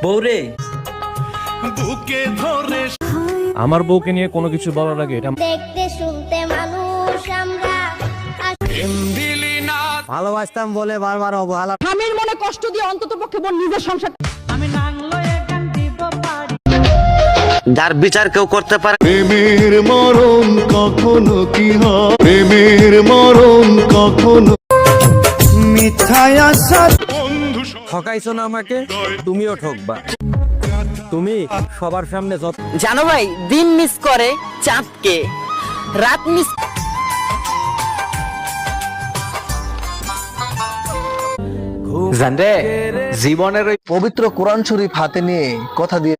বউরে আমার বউকে নিয়ে কোনো কিছু বলার আগে এটা দেখতে শুনতে মানুষ আমরা ভালোবাসতাম বলে বারবার অবহেলা। স্বামীর মনে কষ্ট দিয়ে অন্তত পক্ষে বোন নিজের সংসার যার বিচার কেউ করতে পারে। প্রেমের মরণ কখনো কি হয়, প্রেমের মরণ কখনো মিথ্যায় আশা। ঠকাইছো না আমাকে, তুমিও ঠকবা। তুমি সবার সামনে যত জানো ভাই, দিন মিস করে চাঁদকে, রাত মিস জানরে জীবনের ওই পবিত্র কোরআন শরীফ হাতে নিয়ে কথা দিয়ে